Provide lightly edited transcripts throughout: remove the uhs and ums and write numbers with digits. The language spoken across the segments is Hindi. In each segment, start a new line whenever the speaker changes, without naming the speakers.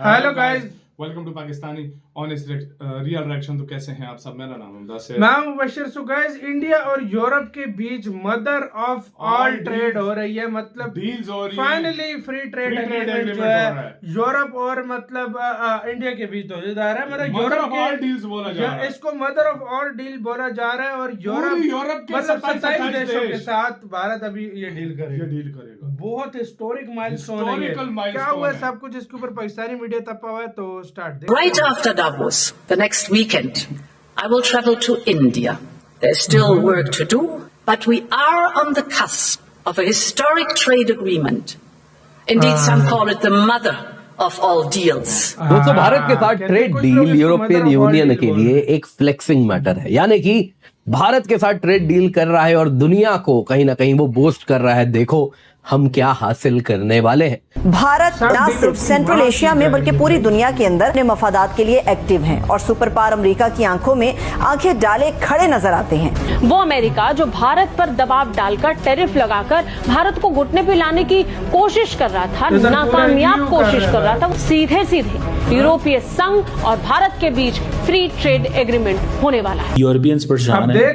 Hello guys,
welcome to Pakistani honest real reaction. तो कैसे हैं आप सब? मेरा नाम हमदास है।
मैं हूं बशीर। सो गाइस, इंडिया और यूरोप के बीच मदर ऑफ ऑल ट्रेड हो रही है। मतलब
डील्स हो रही है।
फाइनली फ्री ट्रेड एग्रीमेंट जो है यूरोप और मतलब इंडिया के बीच हो जा रहा है। मतलब यूरोप
ऑल डील्स बोला जा रहा है,
इसको मदर ऑफ ऑल डील बोला जा रहा है। और यूरोप
के
मतलब 27 देशों के
देश।
साथ भारत अभी ये डील करेगा। बहुत हिस्टोरिक माइलस्टोन है ये। क्या हुआ है सब कुछ इसके ऊपर पाकिस्तानी मीडिया तपा हुआ है, तो start
Right after Davos, the next weekend, I will travel to India. There's still work to do, but we are on the cusp of a historic trade agreement. Indeed, some call it the mother of all deals.
दोस्तों, भारत के साथ ट्रेड डील यूरोपियन यूनियन के लिए एक फ्लेक्सिंग मैटर है। यानी कि भारत के साथ ट्रेड डील कर रहा है और दुनिया को कहीं ना कहीं वो बोस्ट कर रहा है, देखो हम क्या हासिल करने वाले हैं।
भारत न सिर्फ सेंट्रल एशिया में बल्कि पूरी दुनिया के अंदर अपने मफादात के लिए एक्टिव हैं और सुपर पावर अमेरिका की आंखों में आंखें डाले खड़े नजर आते हैं।
वो अमेरिका जो भारत पर दबाव डालकर टैरिफ लगाकर भारत को घुटने पे लाने की कोशिश कर रहा था, नाकामयाब कोशिश कर रहा था, सीधे सीधे यूरोपीय संघ और भारत के बीच फ्री ट्रेड एग्रीमेंट होने वाला है।
यूरोपियंस परेशान है।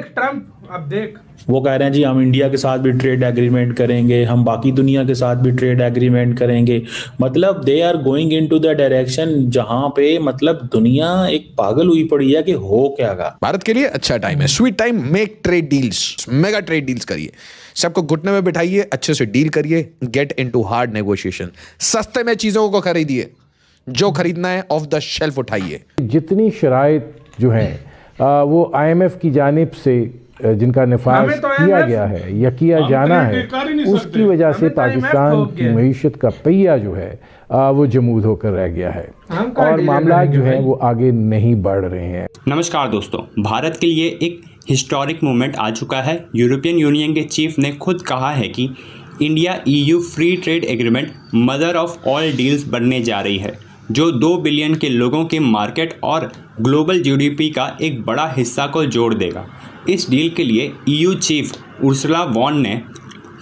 अब देख
वो कह रहे हैं जी हम इंडिया के साथ भी ट्रेड एग्रीमेंट करेंगे, हम बाकी दुनिया के साथ भी ट्रेड एग्रीमेंट करेंगे। मतलब they are going into the direction जहां पे मतलब दुनिया एक पागल हुई पड़ी है कि हो क्या गा।
भारत के लिए अच्छा टाइम है, sweet time. Make trade deals, mega trade deals करिए, सबको घुटने में बिठाइए, अच्छे से डील करिए, गेट इनटू हार्ड नेगोशिएशन। सस्ते में चीजों को खरीदिए, जो खरीदना है ऑफ द शेल्फ उठाइए।
जितनी शराइत जो है वो IMF की जानिब से जिनका निफाज किया गया है या किया जाना है, उसकी वजह से पाकिस्तान की मईशत का पहिया जो है वो जमूद होकर रह गया है और मामला जो है वो आगे नहीं बढ़ रहे हैं।
नमस्कार दोस्तों, भारत के लिए एक हिस्टोरिक मोमेंट आ चुका है। यूरोपियन यूनियन के चीफ ने खुद कहा है कि India EU free trade agreement mother of all deals बनने जा रही है, जो 2 बिलियन के लोगों के मार्केट और ग्लोबल GDP का एक बड़ा हिस्सा को जोड़ देगा। इस डील के लिए EU चीफ उर्सुला वॉन ने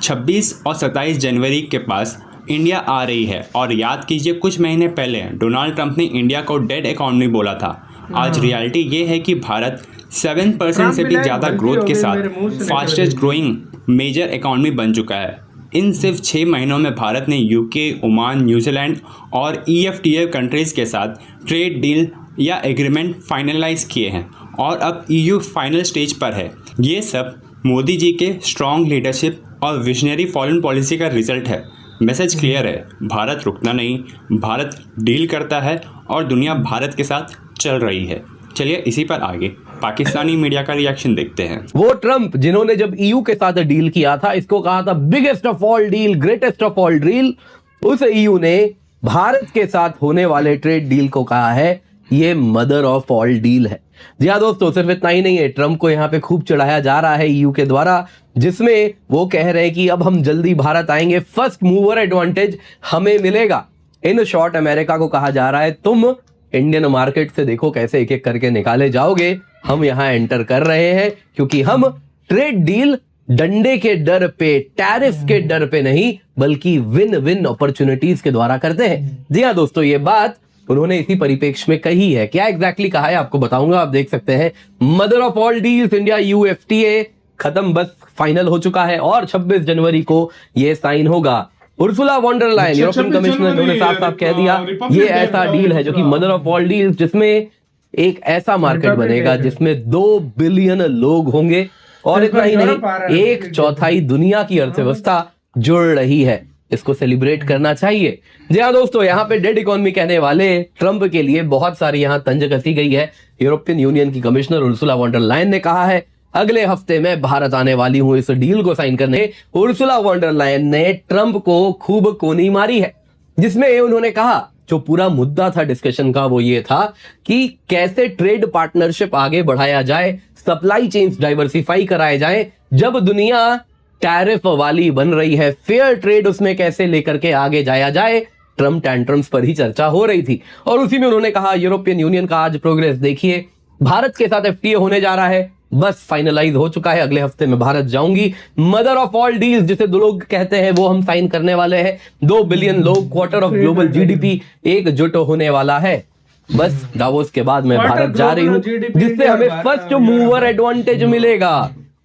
26 और 27 जनवरी के पास इंडिया आ रही है। और याद कीजिए, कुछ महीने पहले डोनाल्ड ट्रंप ने इंडिया को डेड इकोनॉमी बोला था। आज रियलिटी ये है कि भारत 7% से भी ज़्यादा ग्रोथ के साथ फास्टेस्ट ग्रोइंग मेजर इकोनॉमी बन चुका है। इन सिर्फ 6 महीनों में भारत ने UK, ओमान, न्यूजीलैंड और EFTA कंट्रीज़ के साथ ट्रेड डील या एग्रीमेंट फाइनलाइज किए हैं और अब EU फाइनल स्टेज पर है। ये सब मोदी जी के स्ट्रॉन्ग लीडरशिप और विजनरी फॉरेन पॉलिसी का रिजल्ट है। मैसेज क्लियर है, भारत रुकना नहीं, भारत डील करता है और दुनिया भारत के साथ चल रही है। चलिए इसी पर आगे पाकिस्तानी मीडिया का रिएक्शन देखते हैं।
वो ट्रंप जिन्होंने जब EU के साथ डील किया था, इसको कहा था biggest of all deal, greatest of all deal, उस EU ने भारत के साथ होने वाले ट्रेड डील को कहा है ये मदर ऑफ ऑल डील है। जी हाँ दोस्तों, सिर्फ इतना ही नहीं है, ट्रंप को यहाँ पे खूब चढ़ाया जा रहा है EU के द्वारा, जिसमें वो कह रहे हैं कि अब हम जल्दी भारत आएंगे, फर्स्ट मूवर एडवांटेज हमें मिलेगा। इन शॉर्ट अमेरिका को कहा जा रहा है तुम इंडियन मार्केट से देखो कैसे एक एक करके निकाले जाओगे, हम यहाँ एंटर कर रहे हैं क्योंकि हम ट्रेड डील डंडे के डर पे, टैरिफ के डर पे नहीं, बल्कि विन विन अपॉर्चुनिटीज के द्वारा करते हैं। जी हाँ दोस्तों, ये बात उन्होंने इसी परिप्रेक्ष्य में कही है। क्या एग्जैक्टली कहा है आपको बताऊंगा, आप देख सकते हैं। Mother of all deals India EU FTA खत्म, बस फाइनल हो चुका है और 26 जनवरी को ये साइन होगा। Ursula von der Leyen, European commissioner, उन्होंने साफ साफ कह दिया ये ऐसा डील है जो कि मदर ऑफ ऑल डील्स, जिसमें एक ऐसा मार्केट बनेगा जिसमें 2 बिलियन लोग होंगे और इतना ही नहीं, 1/4 दुनिया की अर्थव्यवस्था जुड़ रही है। इसको सेलिब्रेट करना चाहिए। जी हाँ दोस्तों, यहाँ पे डेड इकोनॉमी कहने वाले ट्रंप के लिए बहुत सारी यहाँ तंज कसी गई है। यूरोपियन यूनियन की commissioner Ursula von der Leyen ने कहा है अगले हफ्ते में भारत आने वाली हूं इस डील को साइन करने। उर्सुला वॉन डर लायन ने ट्रंप को खूब कोनी मारी है, जिसमें उन्होंने कहा जो पूरा मुद्दा था डिस्कशन का वो ये था कि कैसे ट्रेड पार्टनरशिप आगे बढ़ाया जाए, सप्लाई चेन्स डाइवर्सिफाई कराए जाए। जब दुनिया टैरिफ वाली बन रही है, फेयर ट्रेड उसमें कैसे लेकर के आगे जाया जाए, ट्रम्प टैंट्रम्स पर ही चर्चा हो रही थी। और उसी में उन्होंने कहा यूरोपियन यूनियन का आज प्रोग्रेस देखिए, भारत के साथ FTA होने जा रहा है, बस फाइनलाइज हो चुका है, अगले हफ्ते में भारत जाऊंगी। मदर ऑफ ऑल डील्स जिसे दो लोग कहते हैं वो हम साइन करने वाले हैं। 2 बिलियन लोग, क्वार्टर ऑफ ग्लोबल जीडीपी एकजुट होने वाला है। बस दावोस के बाद मैं भारत जा रही हूं, जिससे हमें फर्स्ट मूवर एडवांटेज मिलेगा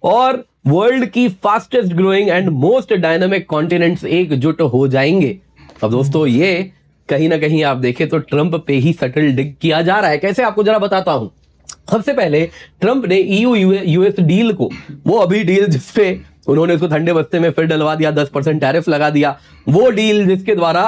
और वर्ल्ड की fastest growing and most dynamic continents एकजुट हो जाएंगे। अब दोस्तों ये कहीं ना कहीं आप देखें तो ट्रंप पे ही सटल डिग किया जा रहा है। कैसे, आपको जरा बताता हूं। सबसे पहले ट्रंप ने EU यूएस डील को, वो अभी डील जिसपे उन्होंने उसको ठंडे बस्ते में फिर डलवा दिया, 10% टैरिफ लगा दिया, वो डील जिसके द्वारा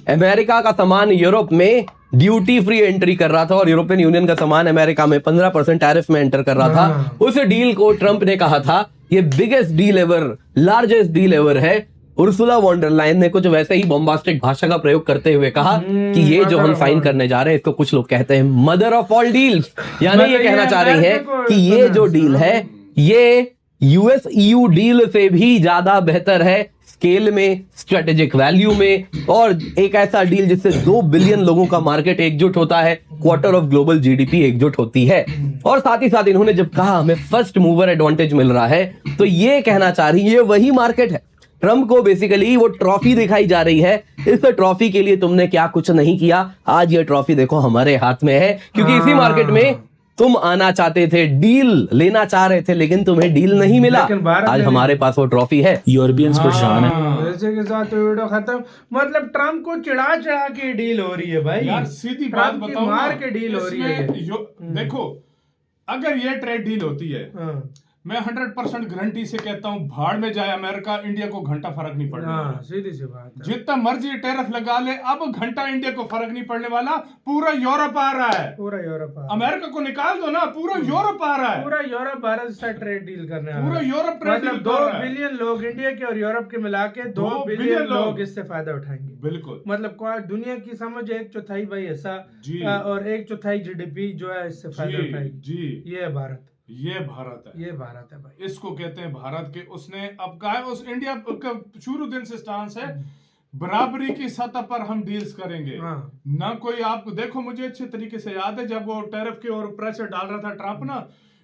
अमेरिका का सामान यूरोप में ड्यूटी फ्री एंट्री कर रहा था और यूरोपियन यूनियन का सामान अमेरिका में 15% टैरिफ में एंटर कर रहा था, उस डील को ट्रंप ने कहा था ये biggest deal ever, largest deal ever है। उर्सुला वॉन डर लायन ने कुछ वैसे ही बॉम्बास्टिक भाषा का प्रयोग करते हुए कहा कि ये जो हम साइन करने जा रहे हैं इसको कुछ लोग कहते हैं मदर ऑफ ऑल डील्स, यानी ये कहना चाह रही है कि ये जो डील है ये यूएस EU डील से भी ज्यादा बेहतर है स्केल में, स्ट्रेटेजिक वैल्यू में, और एक ऐसा डील जिससे 2 बिलियन लोगों का मार्केट एकजुट होता है, क्वार्टर ऑफ ग्लोबल जीडीपी एकजुट होती है। और साथ ही साथ इन्होंने जब कहा हमें फर्स्ट मूवर एडवांटेज मिल रहा है, तो ये कहना चाह रही है ये वही मार्केट है। ट्रंप को बेसिकली वो ट्रॉफी दिखाई जा रही है, इस ट्रॉफी के लिए तुमने क्या कुछ नहीं किया, आज ये ट्रॉफी देखो हमारे हाथ में है, क्योंकि इसी मार्केट में तुम आना चाहते थे, डील लेना चाह रहे थे, लेकिन तुम्हें डील नहीं मिला। आज हमारे पास वो ट्रॉफी है।
यूरोपियंस परेशान है।
वैसे के साथ तो वीडियो खत्म। मतलब ट्रंप को चिढ़ा चिढ़ा के डील हो रही है भाई,
यार सीधी बात बताओ,
मार के डील हो रही है।
देखो अगर ये ट्रेड डील होती है, मैं 100% गारंटी से कहता हूं भाड़ में जाए अमेरिका, इंडिया को घंटा फर्क नहीं पड़ने वाला।
सीधी सी बात है।
जितना मर्जी टैरिफ लगा ले, अब घंटा इंडिया को फर्क नहीं पड़ने वाला। पूरा यूरोप आ रहा है,
पूरा यूरोप
अमेरिका को निकाल दो ना, पूरा यूरोप आ रहा है।
पूरा यूरोप भारत से ट्रेड डील करने आ रहा है।
पूरा यूरोप ट्रेड
मतलब 2 बिलियन लोग इंडिया के और यूरोप के मिला के 2 बिलियन लोग इससे फायदा उठाएंगे।
बिल्कुल,
मतलब दुनिया की समझ 1/4 भाई ऐसा और 1/4 जीडीपी जो है इससे फायदा उठाएगी।
जी,
ये है भारत,
ये भारत है,
ये भारत है भाई।
इसको कहते हैं भारत के। उसने अब कहा उस इंडिया का शुरू दिन से स्टांस है बराबरी की सतह पर हम डील्स करेंगे। ना कोई आपको देखो, मुझे अच्छे तरीके से याद है जब वो टैरिफ के और प्रेशर डाल रहा था ट्रंप ना,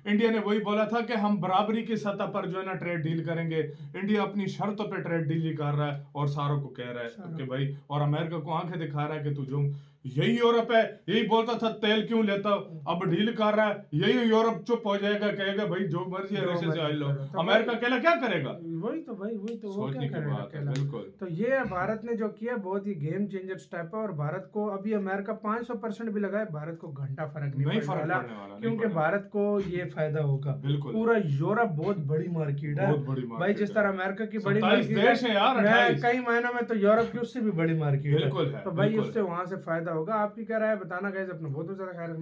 इंडिया ने वही बोला था कि हम बराबरी की सतह पर जो है ना ट्रेड डील करेंगे। इंडिया अपनी शर्तों पे ट्रेड डील ही कर रहा है और सारों को कह रहा है कि भाई, और अमेरिका को आंखें दिखा रहा है कि तू जो यही यूरोप है, यही बोलता था तेल क्यों लेता, अब डील कर रहा है, यही यूरोप चुप हो जाएगा, कहेगा भाई जो मर्जी है रशिया से लो। अमेरिका अकेला क्या करेगा?
वही तो भाई, वही तो
सोचने की बात है। बिल्कुल,
तो ये भारत ने जो किया बहुत ही गेम चेंजर स्टेप है। और भारत को अभी अमेरिका 500% भी लगाए, भारत को घंटा फर्क नहीं पड़ने वाला, क्योंकि भारत को ये फायदा होगा। पूरा यूरोप बहुत बड़ी मार्केट है भाई, जिस तरह अमेरिका की बड़ी मार्केट है, कई महीनों में तो यूरोप की उससे भी बड़ी मार्केट है। तो भाई उससे वहां से फायदा होगा। आपकी क्या राय बताना गाइस, अपना बहुत ज्यादा ख्याल रखना।